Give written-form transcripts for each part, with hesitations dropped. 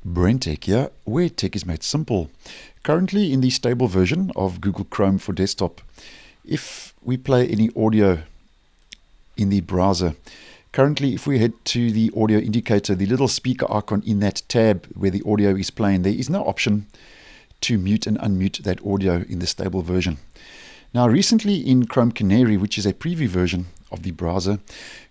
BrenTech here, where tech is made simple. Currently in the stable version of Google Chrome for desktop, if we play any audio in the browser, currently if we head to the audio indicator, the little speaker icon in that tab where the audio is playing, there is no option to mute and unmute that audio in the stable version. Now recently in Chrome Canary, which is a preview version of the browser,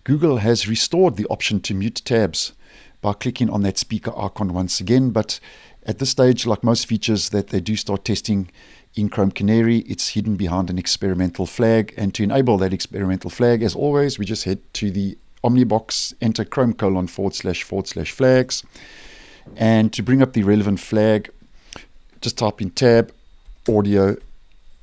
Google has restored the option to mute tabs by clicking on that speaker icon once again. But at this stage, like most features that they do start testing in Chrome Canary, it's hidden behind an experimental flag. And to enable that experimental flag, as always, we just head to the Omnibox, enter Chrome://flags. And to bring up the relevant flag, just type in tab audio,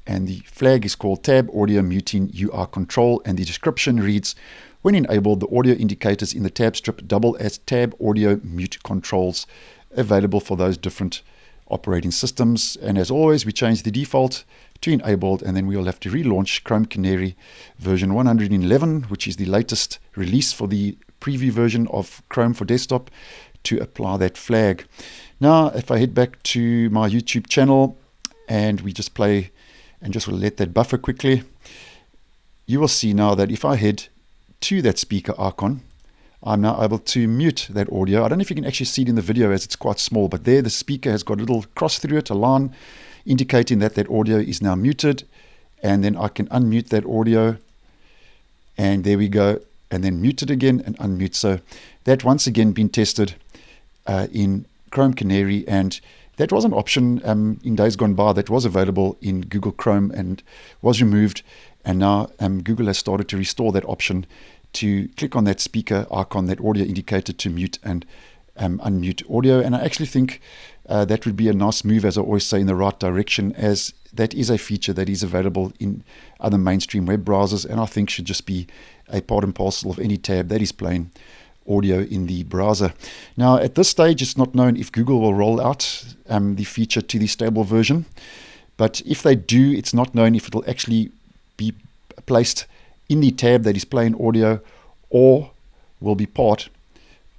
and the flag is called tab audio muting UI control, and the description reads, when enabled, the audio indicators in the tab strip double as tab audio mute controls available for those different operating systems. And as always, we change the default to enabled, and then we will have to relaunch Chrome Canary version 111, which is the latest release for the preview version of Chrome for desktop, to apply that flag. Now, if I head back to my YouTube channel and we just play and just will let that buffer quickly, you will see now that if I head to that speaker icon, I'm now able to mute that audio. I don't know if you can actually see it in the video as it's quite small, but there the speaker has got a little cross through it, a line indicating that that audio is now muted. And then I can unmute that audio, and there we go, and then mute it again and unmute. So that once again been tested in Chrome Canary, and that was an option in days gone by that was available in Google Chrome and was removed. And now Google has started to restore that option to click on that speaker icon, that audio indicator, to mute and unmute audio. And I actually think that would be a nice move, as I always say, in the right direction, as that is a feature that is available in other mainstream web browsers, and I think should just be a part and parcel of any tab that is playing audio in the browser. Now, at this stage, it's not known if Google will roll out the feature to the stable version, but if they do, it's not known if it will actually be placed in the tab that is playing audio, or will be part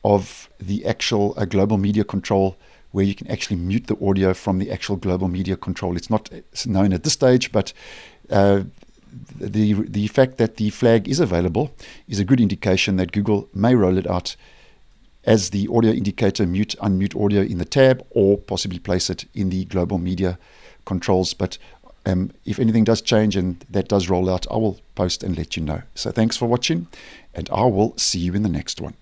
of the actual global media control, where you can actually mute the audio from the actual global media control. It's not known at this stage, but the fact that the flag is available is a good indication that Google may roll it out as the audio indicator, mute, unmute audio in the tab, or possibly place it in the global media controls. But if anything does change and that does roll out, I will post and let you know. So thanks for watching, and I will see you in the next one.